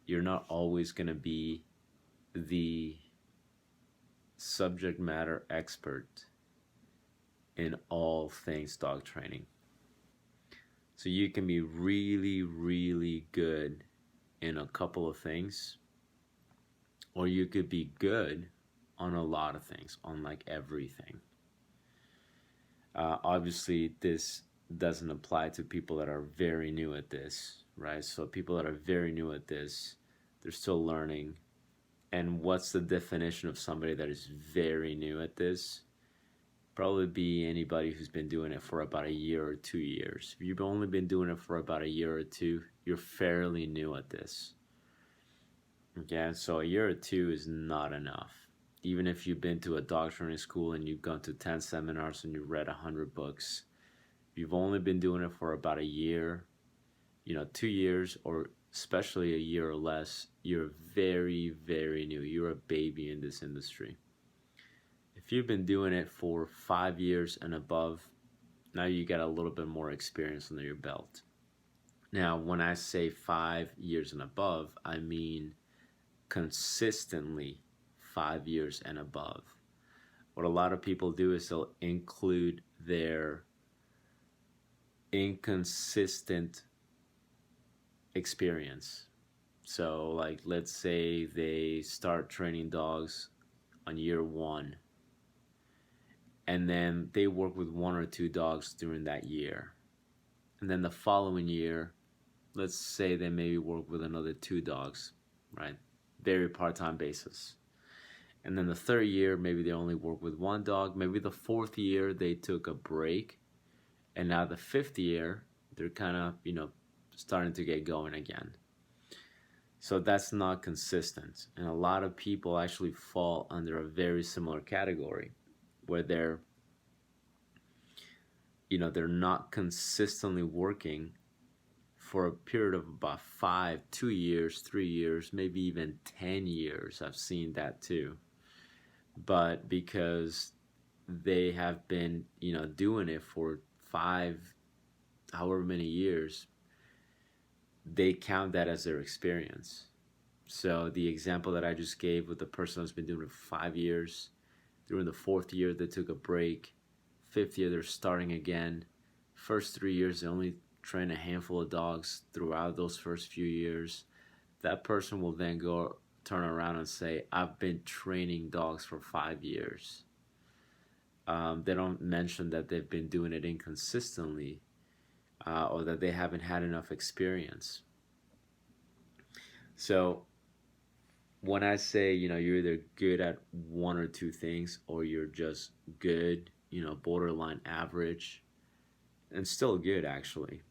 you're not always going to be the subject matter expert in all things dog training. So you can be really, really good in a couple of things, or you could be good on a lot of things, on like everything. Obviously, this doesn't apply to people that are very new at this, right? So people that are very new at this, they're still learning. And what's the definition of somebody that is very new at this? Probably be anybody who's been doing it for about a year or 2 years. If you've only been doing it for about a year or two, you're fairly new at this. Okay, so a year or two is not enough. Even if you've been to a dog training school and you've gone to 10 seminars and you've read 100 books, if you've only been doing it for about a year, 2 years, or especially a year or less, you're very, very new. You're a baby in this industry. If you've been doing it for 5 years and above, now you get a little bit more experience under your belt. Now, when I say 5 years and above, I mean consistently 5 years and above. What a lot of people do is they'll include their inconsistent experience. So, like, let's say they start training dogs on year one, and then they work with one or two dogs during that year. And then the following year, let's say they maybe work with another two dogs, right? Very part-time basis. And then the third year, maybe they only work with one dog. Maybe the fourth year, they took a break. And now the fifth year, they're kind of, starting to get going again. So that's not consistent. And a lot of people actually fall under a very similar category where they're not consistently working for a period of about 2 years, 3 years, maybe even 10 years. I've seen that too. But because they have been, doing it for however many years, they count that as their experience. So the example that I just gave with the person who's been doing it for 5 years, during the fourth year they took a break, fifth year they're starting again. First 3 years they only train a handful of dogs throughout those first few years. That person will then go turn around and say, I've been training dogs for 5 years. They don't mention that they've been doing it inconsistently, or that they haven't had enough experience. So when I say, you're either good at one or two things, or you're just good, borderline average, and still good actually,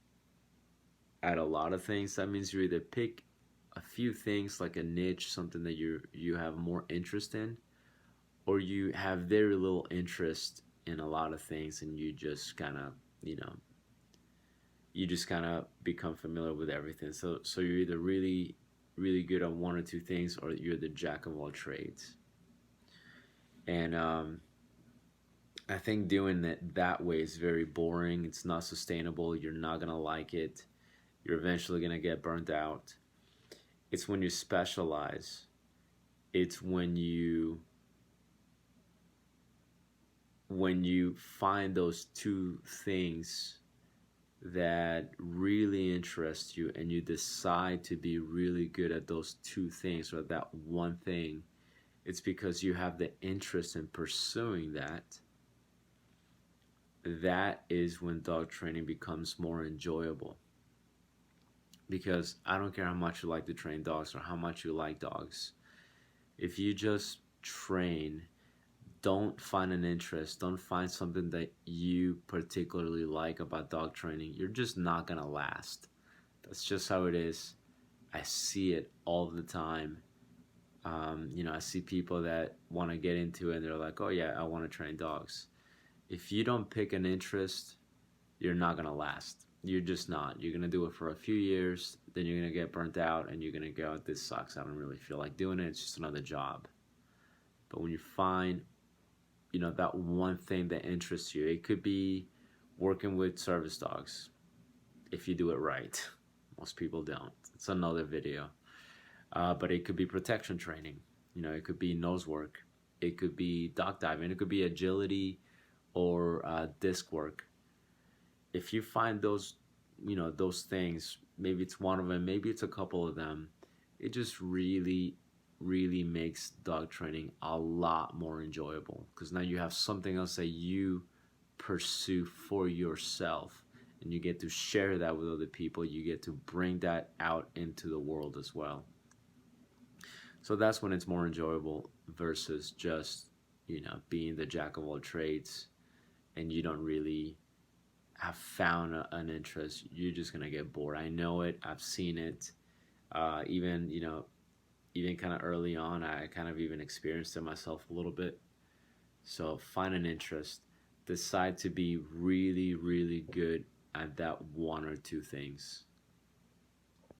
at a lot of things, that means you either pick a few things, like a niche, something that you have more interest in, or you have very little interest in a lot of things and you just kind of, become familiar with everything. So you're either really, really good at one or two things, or you're the jack of all trades. And I think doing it that way is very boring. It's not sustainable. You're not going to like it. You're eventually going to get burnt out. It's when you specialize. It's when you find those two things that really interest you, and you decide to be really good at those two things, or that one thing. It's because you have the interest in pursuing that. That is when dog training becomes more enjoyable. Because I don't care how much you like to train dogs or how much you like dogs. If you just train, don't find an interest, don't find something that you particularly like about dog training, you're just not gonna last. That's just how it is. I see it all the time. I see people that want to get into it and they're like, oh yeah, I want to train dogs. If you don't pick an interest, you're not gonna last. You're just not. You're gonna do it for a few years, then you're gonna get burnt out and you're gonna go, this sucks, I don't really feel like doing it, it's just another job. But when you find that one thing that interests you, it could be working with service dogs, if you do it right. Most people don't. It's another video. But it could be protection training. It could be nose work. It could be dock diving. It could be agility or disc work. If you find those things, maybe it's one of them, maybe it's a couple of them, it just really, really makes dog training a lot more enjoyable because now you have something else that you pursue for yourself and you get to share that with other people. You get to bring that out into the world as well. So that's when it's more enjoyable versus just, being the jack of all trades and you don't really have found an interest. You're just gonna get bored. I know it. I've seen it. Even kind of early on, I kind of even experienced it myself a little bit. So find an interest. Decide to be really, really good at that one or two things.